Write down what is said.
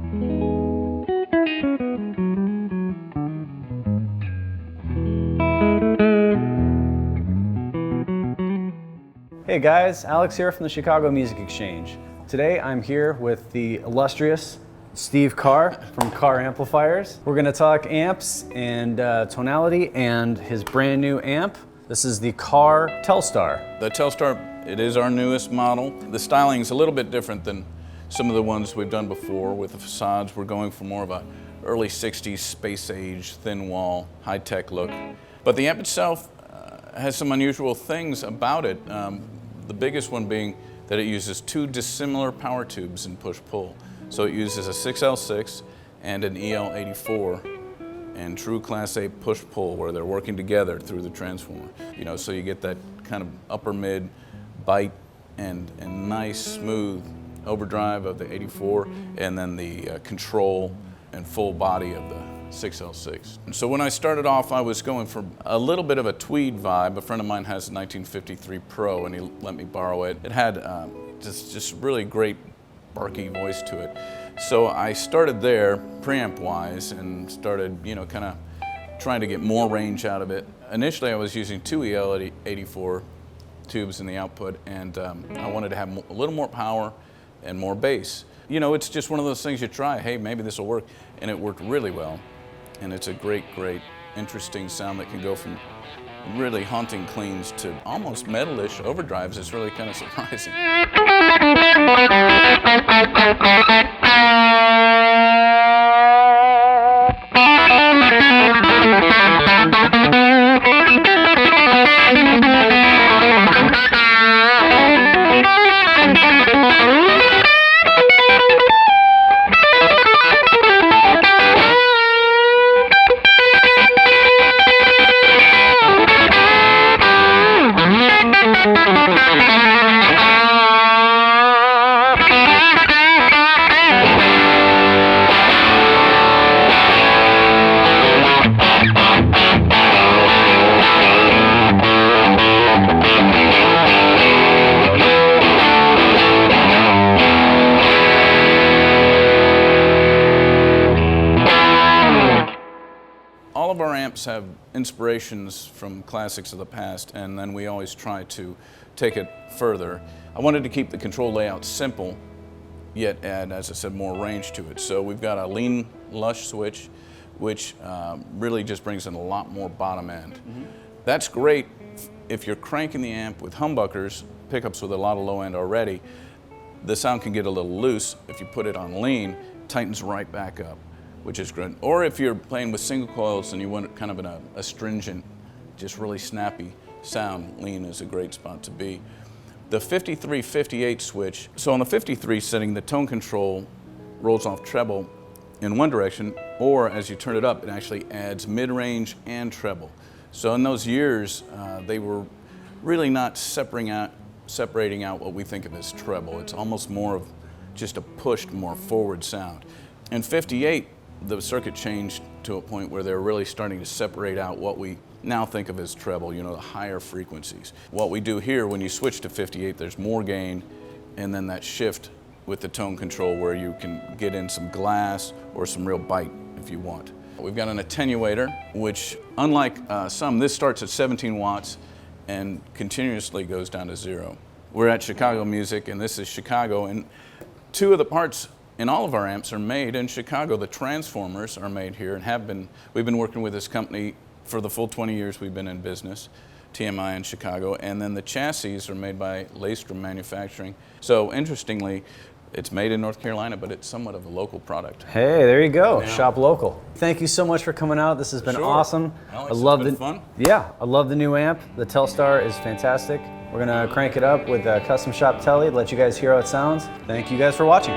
Hey guys, Alex here from the Chicago Music Exchange. Today I'm here with the illustrious Steve Carr from Carr Amplifiers. We're going to talk amps and tonality and his brand new amp. This is the Carr Telstar. The Telstar, it is our newest model. The styling is a little bit different than some of the ones we've done before. With the facades, we're going for more of a early 60s space age, thin wall, high-tech look. But the amp itself has some unusual things about it. The biggest one being that it uses two dissimilar power tubes in push-pull. So it uses a 6L6 and an EL84 and true Class A push-pull where they're working together through the transformer. You know, so you get that kind of upper mid bite and nice smooth overdrive of the 84 and then the control and full body of the 6L6. And so when I started off, I was going for a little bit of a tweed vibe. A friend of mine has a 1953 Pro and he let me borrow it. It had just really great barky voice to it. So I started there preamp wise and started, you know, kind of trying to get more range out of it. Initially I was using two EL84 tubes in the output and I wanted to have a little more power and more bass. You know, it's just one of those things you try, hey, maybe this will work, and it worked really well. And it's a great, interesting sound that can go from really haunting cleans to almost metalish overdrives. It's really kind of surprising. All of our amps have inspirations from classics of the past, and then we always try to take it further. I wanted to keep the control layout simple, yet add, as I said, more range to it. So we've got a lean Lush switch, which really just brings in a lot more bottom end. Mm-hmm. That's great if you're cranking the amp with humbuckers, pickups with a lot of low end already. The sound can get a little loose. If you put it on lean, it tightens right back up, which is good. Or if you're playing with single coils and you want kind of an astringent, just really snappy sound, lean is a great spot to be. The 53-58 switch, so on the 53 setting, the tone control rolls off treble in one direction, or as you turn it up, it actually adds mid-range and treble. So in those years, they were really not separating out what we think of as treble. It's almost more of just a pushed, more forward sound. In 58, the circuit changed to a point where they're really starting to separate out what we now think of as treble, you know, the higher frequencies. What we do here, when you switch to 58, there's more gain, and then that shift with the tone control where you can get in some glass or some real bite if you want. We've got an attenuator, which unlike some, this starts at 17 watts and continuously goes down to 0. We're at Chicago Music, and this is Chicago, and two of the parts in all of our amps are made in Chicago. The transformers are made here and have been. We've been working with this company for the full 20 years we've been in business, TMI in Chicago, and then the chassis are made by Laystrom Manufacturing. So interestingly, it's made in North Carolina, but it's somewhat of a local product. Hey, there you go. Yeah. Shop local. Thank you so much for coming out. This has been awesome. Alex, I love fun. Yeah, I love the new amp. The Telstar is fantastic. We're gonna crank it up with a custom shop telly, let you guys hear how it sounds. Thank you guys for watching.